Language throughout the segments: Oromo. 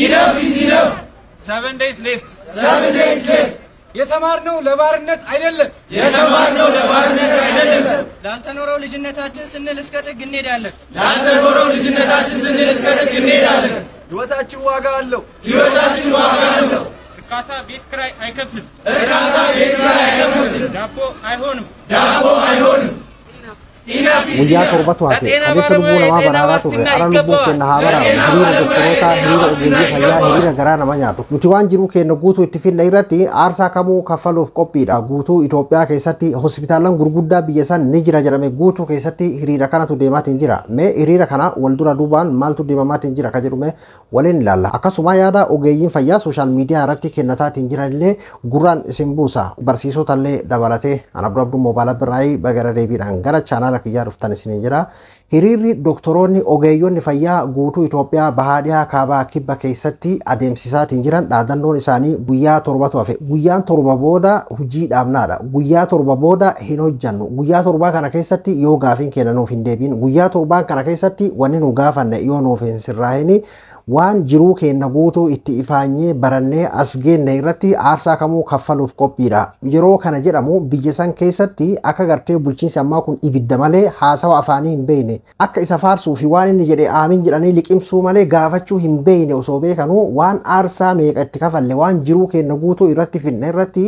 Enough is enough. 7 days left. 7 days left. የተማርነው ለባርነት አይደለም። የተማርነው ለባርነት አይደለም። ላልተኖረው ልጅነታችን ስንል እስከ ጥግ እንሄዳለን። ላልተኖረው ልጅነታችን ስንል እስከ ጥግ እንሄዳለን። ሕይወታችን ዋጋ አለው። ሕይወታችን ዋጋ አለው። እርካታ ቤት ኪራይ አይከፍልም። እርካታ ቤት ኪራይ አይከፍልም። ዳቦ አይሆንም። ዳቦ አይሆንም። Guyyaa torbatu hafe adeessa lubbuu namaa baraaraa turre ara lubbuu kenna haa baraaru hiriira doktoroota hiriira ogeeyyii fayyaa hiriira garaa nama nyaatu nuti waan jiruu kenna guutuu itti finna irratti aarsaa kamuu kaffaluuf qophiidha guutuu Itoophiyaa keessatti hospitaalan gurguddaa biyya san ni jira jedhame guutuu keessatti hiriira kanatu deemaatiin jira mee hiriira kana wal dura duubaan maaltu deemamaatiin jira ka jedhume waliin ilaalla akkasuma yaada ogeeyyiin fayyaa sooshaal miidiyaa irratti kennataatiin jiranillee gurraan isin buusa barsiisotallee dabalatee ana Abduu moobaala birraayii bagara deebiidhaan gara chaanala kiyyaa dhuftan isin jira hiriirri doktoroonni ogeeyyonni fayyaa guutuu Itoophiyaa bahaadhiyaa kaabaa kibba keessatti adeemsisaatiin jiran dhaadannoon isaanii guyyaa torbatu hafe guyyaan torba booda hojii dhaabnaadha guyyaa torba booda hin hojjannu guyyaa torbaa kana keessatti yoo gaafiin kenna nuuf hin deebiin guyyaa torbaan kana keessatti wanni nu gaafanne yoo nuuf hin sirraahini waan jiruu kenna guutuu itti ifaanyee barannee as geenne irratti aarsaa kamuu kaffaluuf qophiidha yeroo kana jedhamu biyya san keessatti akka gartee bulchiinsi ammaa kun ibidda malee haasawa afaanii hin beekne akka isa faarsuu fi waan inni jedhe aamiin jedhanii liqimsuu malee gaafachuu hin beekne osoo beekanuu waan aarsaa meeqa itti kafalle waan jiruu kenna guutuu irratti finne irratti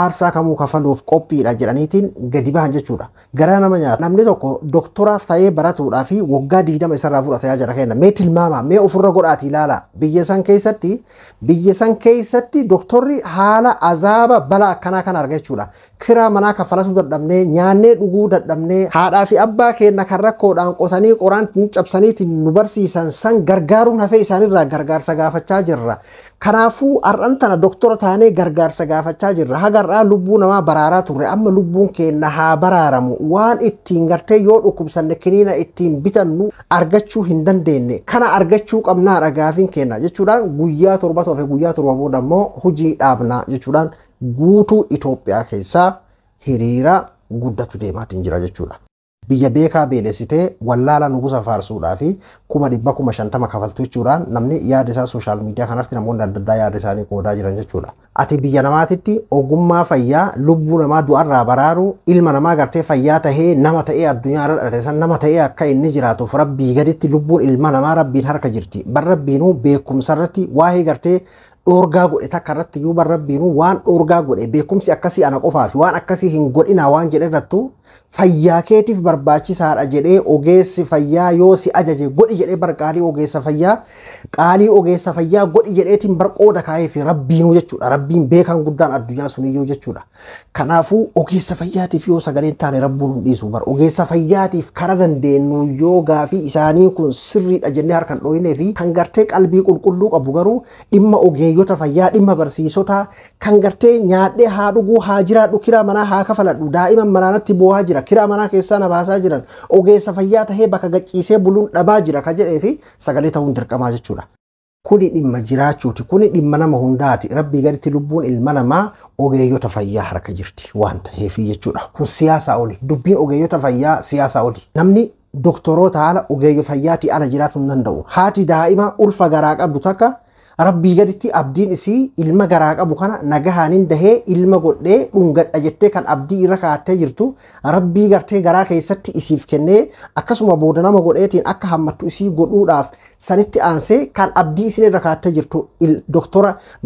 aarsaa kamuu kaffaluuf qophiidha jedhaniitiin gadi bahan jechuudha garaa nama nyaata namni tokko doktoraaf ta'ee baratuudhaa fi waggaa 20 isarraa fudhatee jira kenna mee tilmaama mee ofirra godhaati ilala biyya san keessatti doktorri haala azaaba bala akkanaa kan argachuudha kiraa manaa kaffalasuu dadhabnee nyaannee dhuguu dadhabnee haadhaa fi abbaa keenya kan rakkoodhaan qotanii qoraan cabsaniitiin nu barsiisan san gargaaruun hafee isaanirraa gargaarsa gaafachaa jirra kanaafuu har'an tana doktora taanee gargaarsa gaafachaa jirra hagarraa lubbuu namaa baraaraa turre amma lubbuun keenya haa baraaramu waan ittiin gartee yoo dhukkubsanne kiniina ittiin bitannu argachuu hin dandeenye kana argachuu qabnaadha gaafiin kenna jechuudhaan guyyaa torba tofe guyyaa torba booda immoo hojii dhaabna jechuudhaan guutuu Itoophiyaa keessaa hiriira guddatu deemaatiin jira jechuudha. Biyya beekaa beelessitee wallaala nugusa faarsuudhaa fi 150 kafaltu jechuudhaan namni yaada isaa sooshaal miidiyaa kanatti namoonni adda addaa yaada isaanii qoodaa jiran jechuudha. Ati biyya namaatitti ogummaa fayyaa lubbuu namaa du'arraa baraaru ilma namaa gartee fayyaa tahee nama ta'ee addunyaa irra dhalate san nama ta'ee akka inni jiraatuuf rabbii gaditti lubbuun ilma namaa rabbiin harka jirti. Bar rabbiinuu beekumsarratti waa'ee gartee dhoorgaa godhe takka irratti yoo bar rabbiinuu waan dhoorgaa godhe beekumsi akkasii ana qofaaf waan akkasii hin godhinaa waan jedhe irrattu fayyaa keetiif barbaachisaadha jedhee ogeessi fayyaa yoo si ajaje godhi jedhee bar qaalii ogeessa fayyaa godhi jedheetiin bar qooda kaa'ee fi rabbiinuu jechuudha rabbiin beekan guddaan addunyaa suniyyuu jechuudha kanaafuu ogeessa fayyaatiif yoo sagaleen taane rabbuun hin dhiisu bar ogeessa fayyaatiif kara dandeenyu yoo gaafii isaanii kun sirriidha jennee harkan dhooyinee fi kan gartee qalbii qulqulluu qabu garuu dhimma ogeeyyota fayyaa dhimma barsiisota kan gartee nyaadhee haa dhuguu haa jiraadhu kiraa manaa haa kafaladhu daa'iman manaanatti boohaa jira kiraa manaa keessaa na baasaa jiran ogeessa fayyaa tahee bakka gachiisee buluun dhabaa jira ka jedhee fi sagalee ta'uun dirqamaa jechuudha. Kuni dhimma jiraachuuti kuni dhimma nama hundaati rabbii gaditti lubbuun ilma namaa ogeeyyota fayyaa harka jirti waan ta'eef jechuudha. Kun siyaasaa oli dubbiin ogeeyyota fayyaa siyaasaa oli namni doktoroota haala ogeeyyota fayyaatii ala jiraatu hin danda'u. Haati daa'ima ulfa garaa qabdu takka rabbii gaditti abdiin isii ilma garaa qabu kana nagahaanin dahee ilma godhee dhungadha jettee kan abdii irra kaa'attee jirtu rabbii gartee garaa keessatti isiif kennee akkasuma booda nama godheetiin akka hammattu isii godhuudhaaf sanitti aansee kan abdii isin irra kaa'attee jirtu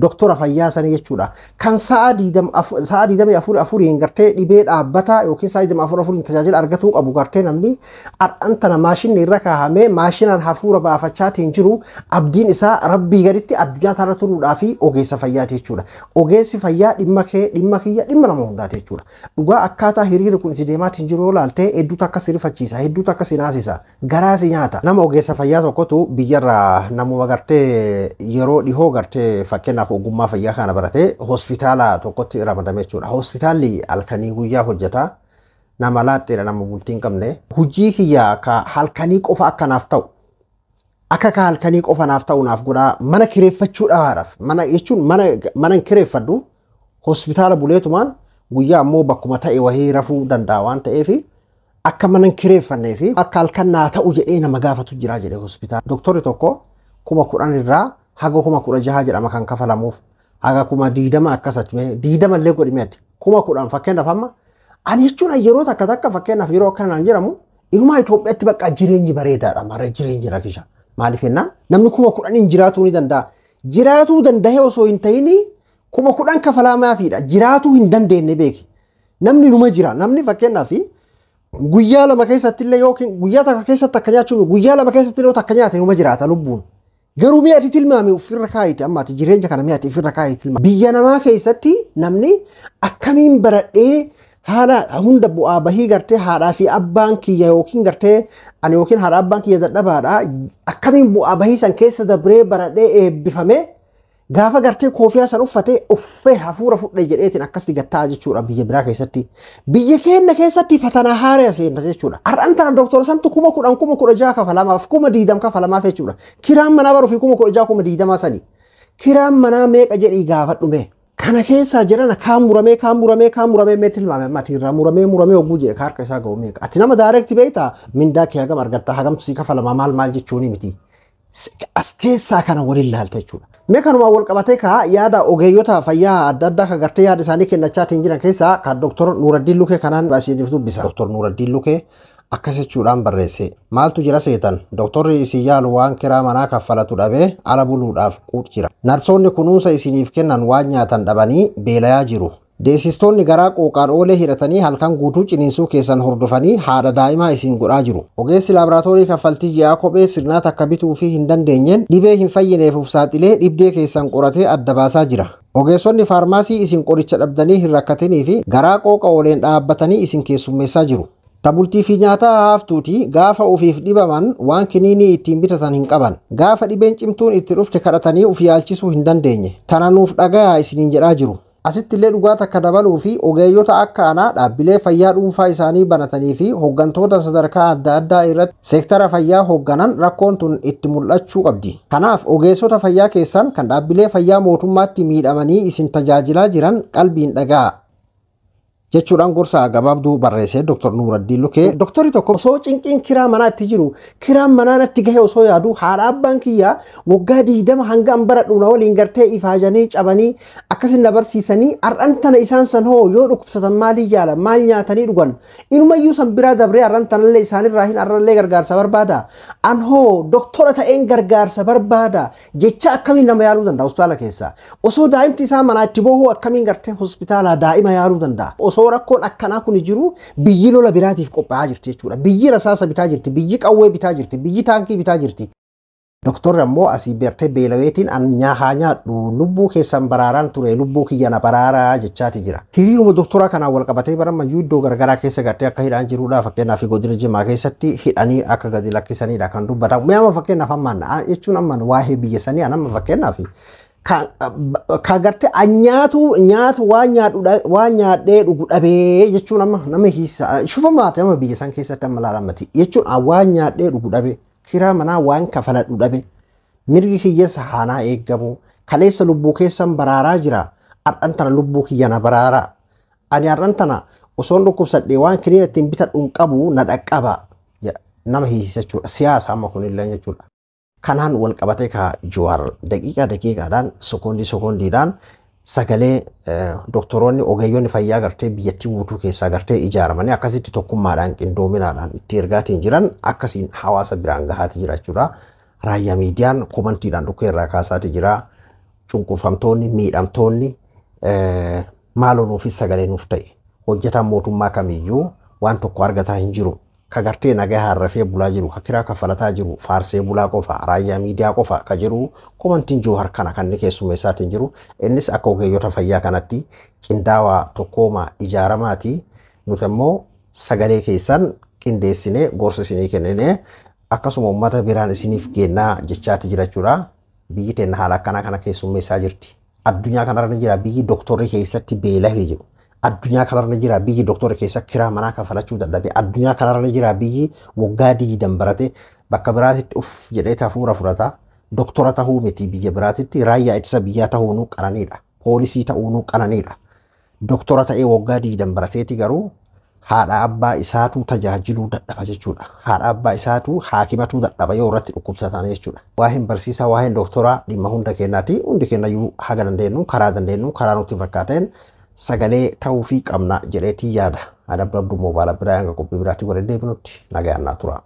doktora fayyaa sanii jechuudha. Kan sa'a 24 gartee dhibee dhaabbataa yookiin sa'a 24 tajaajila argatuu qabu gartee namni har'antana maashinni irra kaa'amee maashinaan hafuura baafachaatiin jiru abdiin isaa rabbii gaditti addunyaa taara turuudhaa fi ogeessa fayyaati jechuudha. Ogeessi fayyaa dhimma kiyya dhimma nama hundaati jechuudha. Dhugaa akkaataa hiriirri kun itti deemaatiin jiru yoo laaltee hedduutu akka si rifachiisa hedduutu akka si naasisa garaa si nyaata. Nama ogeessa fayyaa tokkotu biyyarraa namuma gartee yeroo dhihoo gartee fakkeenyaaf ogummaa fayyaa kana baratee hospitaala tokkotti ramadame jechuudha. Hospitaalli halkanii guyyaa hojjeta nama laaxxeedha nama bultii hin qabne hojii kiyyaa ka halkanii qofa akkanaaf ta'u. Akka ka halkanii qofanaaf ta'uudhaaf godhaa mana kireeffachuudhaaf mana jechuun mana kireeffadhu hospitaala buleetumaan guyyaa ammoo bakkuma ta'e wahii rafuu danda'a waan ta'eef akka mana kireeffannee fi akka halkan naa ta'u jedhee nama gaafatu jira jedhee hospitaala. Doktorri tokko 10,000 irraa haga kuma kudha jaha jedhama kan kafalamuuf haga kuma diidama akkasatti mee diidama illee godhimeeti kuma kudhan fakkeenyaaf amma ani jechuun yeroo takka fakkeenyaaf yeroo akkana naan jedhamu inumaa Itoophiyaatti bakka jireenyi bareedaadha mara jireenyi rakkisa maaliif jennaan namni kuma kudhaniin jiraatuu ni danda'a jiraatuu danda'ee osoo hin ta'in kuma kudhan kafalamaafidha jiraatuu hin dandeenye beeki namni numa jira namni fakkeenyaaf guyyaa lama keessatti illee yookiin guyyaa takka keessatti akka nyaachuun guyyaa lama keessatti illee takka nyaate numa jiraata lubbuun garuu mi'aati tilmaame ofirra kaayite ammaati jireenya kana mi'aati ofirra kaayite tilmaame biyya namaa keessatti namni akkamiin baradhee haala hunda bu'aa bahii gartee haadhaa fi abbaan kiyya yookiin gartee ani yookiin haadha abbaan kiyya dadhabaadha akkamiin bu'aa bahii san keessa dabree baradhee eebbifame gaafa gartee koofiyaa san uffatee uffee hafuura fudhee jedheetiin akkasti gattaa jechuudha biyya biraa keessatti biyya keenya keessatti fatanaa haaraa seenna jechuudha har'an tana doktor santu kuma kudha jaha kafalamaaf kuma diidam kafalamaaf jechuudha kiraan manaa baruu fi kuma kudha jaha kuma diidamaa sani kiraan manaa meeqa jedhii gaafa dhume kana keessa jiran kaan muramee mee tilmaame ammati irraa muramee hogguu jedhe harka isaa ga'u meeqa ati nama daareekti beektaa mindaa kee hagam argatta hagamtu si kafalama maal jechuuni miti as keessaa kana waliin ilaalta jechuudha. Mee kanuma wal qabatee ka yaada ogeeyyota fayyaa adda addaa ka gartee yaada isaanii kennachaatiin jiran keessaa ka Dr. Nuraddiin Lukee kanaan baasiniif dubbisa. Dr. Nuraddiin Lukee akkas jechuudhaan barreesse. Maaltu jira seetan? Doktorri isin yaalu waan kiraa manaa kaffalatu dhabee ala buluudhaaf quut jira. Narsoonni kunuunsa isiniif kennan waan nyaatan dhabanii beelayaa jiru. Deessistoonni garaa qooqaan oolee hidhatanii halkan guutuu ciniinsuu keessan hordofanii haadha daa'imaa isin godhaa jiru. Ogeessi laaboraatoorii kaffaltii ji'aa kophee sirnaa takka bituu fi hin dandeenyeen dhibee hin fayyineef saaxilee dhibdee keessan qoratee adda baasaa jira. Ogeessonni faarmaasii isin qoricha dhabdanii hin rakkatinii fi garaa qooqa ooleen dhaabbatanii isin keessummeessaa jiru. Tabultii fi nyaataa haaftuuti gaafa ofiif dhibaman waan kiniinii ittiin bitatan hin qaban. Gaafa dhibeen cimtuun itti dhufte kadhatanii of yaalchisuu hin dandeenye. Tana nuuf dhagayaa isiniin jedhaa jiru. Asitti illee dhugaa takka dabaluu fi ogeeyyota akka anaa dhaabbilee fayyaa dhuunfaa isaanii banatanii fi hooggantoota sadarkaa adda addaa irratti seektara fayyaa hoogganan rakkoon tun itti mul'achuu qabdi. Kanaaf ogeessota fayyaa keessan kan dhaabbilee fayyaa mootummaatti miidhamanii isin tajaajilaa jiran qalbiin dhaga'a. jechuudhaan gorsa gabaabduu barreessee Dr. Nuraddiin Lukee. Doktorri tokko osoo cinqiin kiraa manaa itti jiru kiraan manaa natti gahe osoo yaadu haadha abbaan kiyyaa waggaa 20 hanga baradhu na waliin gartee ifaajanii cabanii akkasin na barsiisanii har'an tana isaan san hoo yoo dhukkubsatan maalii jaala maal nyaatanii dhugan inumayyuu san biraa dabree har'an tanallee isaanirraa hin har'allee gargaarsa barbaada an hoo doktora ta'een gargaarsa barbaada jecha akkamiin nama yaaluu danda'a hospitaala keessa osoo daa'imti isaa manaa itti bohuu akkamiin gartee hospitaala daa'ima yaaluu danda'a osoo rakkoon akkanaa kun jiru biyyi lola biraatiif qophaa'aa jirti jechuudha biyyi rasaasa bitaa jirti biyyi qawwee bitaa jirti biyyi taankii bitaa jirti. Doktorri ammoo asii beertee beelaweetiin an haa nyaadhu lubbuu keessan baraaraan ture lubbuu kiyyana baraaraa jechaati jira. Hiriiruma doktora kanaan wal qabatee barammayyuu iddoo garagaraa keessa gartee akka hidhaan jiruudha fakkeenyaaf godina Jimaa keessatti hidhanii akka gadi lakkisanidha kan dubbatamu. Mi'aama fakkeenyaaf ammaan jechuun ammaan waa'ee biyya sanii anamma fakkeenyaaf ka gartee nyaatu waan nyaadhee dhugu dhabee jechuun amma nama hiisa shufamaati nama biyya san keessatti amma laalamati jechuun waan nyaadhee dhugu dhabee. Kiraa manaa waan kafaladhu dhabe mirgi kiyyasa haanaa eeggamu kaleessa lubbuu keessan baraaraa jira har'an tana lubbuu kiyyana baraaraa ani har'an tana osoon dhukkubsadhee waan kiniin ittiin bitadhuun qabu na dhaqqaba nama hiisisa jechuudha siyaasa amma kunillee jechuudha. Kanaan wal qabatee ka Jawaar daqiiqaadhaan sekoondiidhaan sagalee doktoroonni ogeeyyonni fayyaa gartee biyyattii guutuu keessaa gartee ijaaramanii akkasitti tokkummaadhaan qindoominaadhaan itti ergaatiin jiran akkasiin hawaasa biraan gahaati jira jechuudha. Raayyaa miidiyaan komantiidhaan dhukkee irraa kaasaati jira. Cunqurfamtoonni miidhamtoonni maaloo nuufis sagalee nuuf ta'e hojjetaan mootummaa kamiyyuu waan tokko argataa hin jiru. Ka gartee nagaa harrafee bulaa jiru ka kiraa kaffalataa jiru faarsee bulaa qofa raayyaa miidiyaa qofa ka jiru komantiin Jawaar kana kan keessummeessaatiin jiru innis akka ogeeyyota fayyaa kanatti qindaawaa tokkoomaa ijaaramaati nuti immoo sagalee keessan qindeessinee gorsa isinii kennine akkasuma uummata biraan isiniif kennaa jechaati jira jechuudha. Biyyi teenya haala akkanaa kana keessummeessaa jirti. Addunyaa kanarra ni jira biyyi doktorri keessatti beelahee jiru. Addunyaa kanarra ni jira biyyi doktora keessa kiraa manaa kafalachuu dadhabe. Addunyaa kanarra ni jira biyyi waggaa 20 barate bakka biraatitti uf jedhee hafuura fudhata. Doktora tahuu miti biyya biraatitti raayyaa ittisa biyyaa tahuu nu qananiidha. Poolisii tahuu nu qananiidha. Doktora ta'ee waggaa 20 barateeti garuu haadha abbaa isaatu tajaajiluu dadhaba jechuudha. Haadha abbaa isaatu haakimatu dadhaba yoo irratti dhukkubsatan jechuudha. Waa hin barsiisaa waa hin doktoraa dhimma hunda kennaati. Hundi kennayyuu haga dandeenyu karaa nutti fakkaateen sagalee ta'uu fi qabna jedheetii yaada. Adabdabdu moobaala biraa hanga qophii biraatti waliin deebinutti nagayaan naa tura.